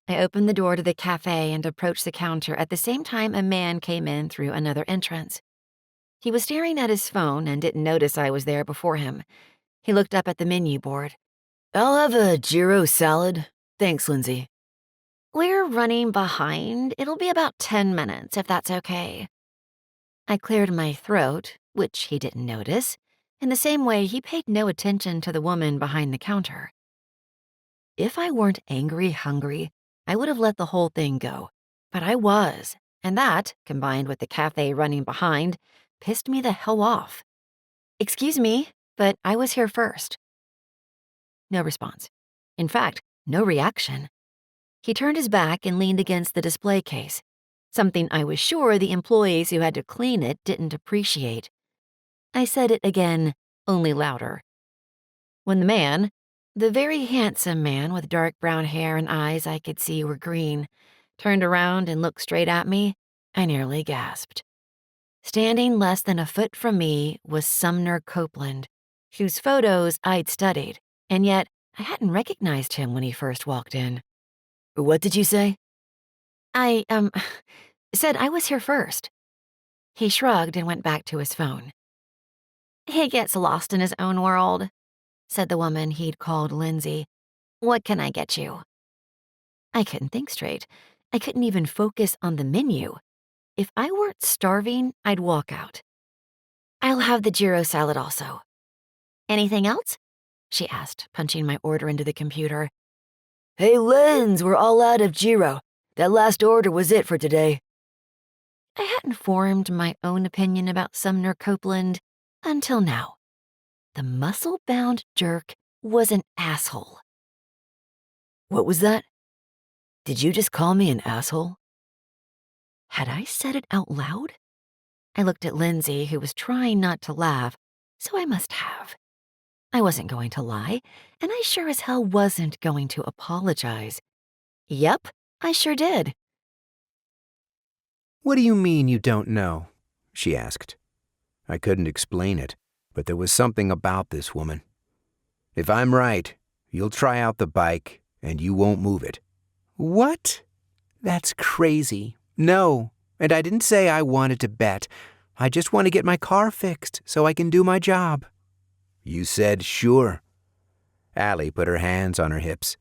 I opened the door to the cafe and approached the counter at the same time a man came in through another entrance. He was staring at his phone and didn't notice I was there before him. He looked up at the menu board. I'll have a gyro salad. Thanks, Lindsay. We're running behind. It'll be about 10 minutes, if that's okay. I cleared my throat, which he didn't notice. In the same way, he paid no attention to the woman behind the counter. If I weren't hungry, I would have let the whole thing go. But I was, and that, combined with the cafe running behind, pissed me the hell off. Excuse me, but I was here first. No response. In fact, no reaction. He turned his back and leaned against the display case, something I was sure the employees who had to clean it didn't appreciate. I said it again, only louder. When the very handsome man with dark brown hair and eyes I could see were green, turned around and looked straight at me, I nearly gasped. Standing less than a foot from me was Sumner Copeland, whose photos I'd studied, and yet I hadn't recognized him when he first walked in. What did you say? I, said I was here first. He shrugged and went back to his phone. He gets lost in his own world, said the woman he'd called Lindsay. What can I get you? I couldn't think straight. I couldn't even focus on the menu. If I weren't starving, I'd walk out. I'll have the gyro salad also. Anything else? She asked, punching my order into the computer. Hey, Linz, we're all out of gyro. That last order was it for today. I hadn't formed my own opinion about Sumner Copeland until now. The muscle-bound jerk was an asshole. What was that? Did you just call me an asshole? Had I said it out loud? I looked at Lindsay, who was trying not to laugh, so I must have. I wasn't going to lie, and I sure as hell wasn't going to apologize. Yep, I sure did. What do you mean you don't know? She asked. I couldn't explain it, but there was something about this woman. If I'm right, you'll try out the bike, and you won't move it. What? That's crazy. No, and I didn't say I wanted to bet. I just want to get my car fixed so I can do my job. You said sure. Allie put her hands on her hips.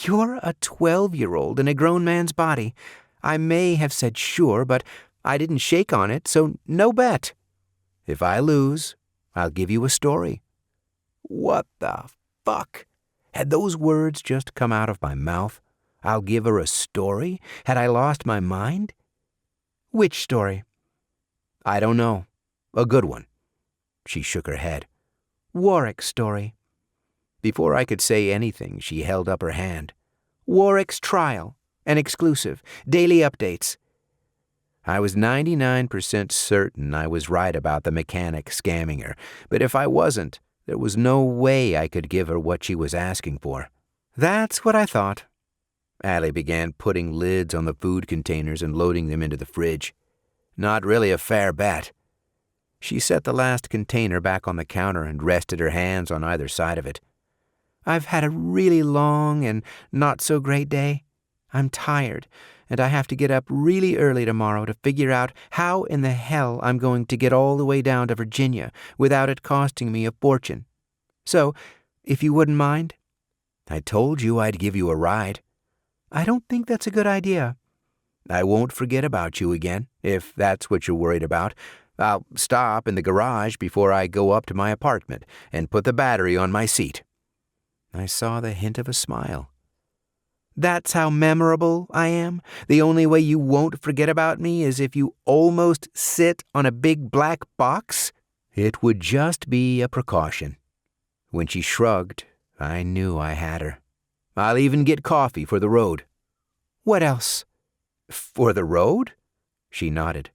You're a 12-year-old in a grown man's body. I may have said sure, but I didn't shake on it, so no bet. If I lose, I'll give you a story. What the fuck? Had those words just come out of my mouth? I'll give her a story? Had I lost my mind? Which story? I don't know. A good one. She shook her head. Warwick's story. Before I could say anything, she held up her hand. Warwick's trial. An exclusive. Daily updates. I was 99% certain I was right about the mechanic scamming her, but if I wasn't, there was no way I could give her what she was asking for. That's what I thought. Allie began putting lids on the food containers and loading them into the fridge. Not really a fair bet. She set the last container back on the counter and rested her hands on either side of it. I've had a really long and not-so-great day. I'm tired, and I have to get up really early tomorrow to figure out how in the hell I'm going to get all the way down to Virginia without it costing me a fortune. So, if you wouldn't mind, I told you I'd give you a ride. I don't think that's a good idea. I won't forget about you again, if that's what you're worried about. I'll stop in the garage before I go up to my apartment and put the battery on my seat. I saw the hint of a smile. That's how memorable I am? The only way you won't forget about me is if you almost sit on a big black box? It would just be a precaution. When she shrugged, I knew I had her. I'll even get coffee for the road. What else? For the road? She nodded.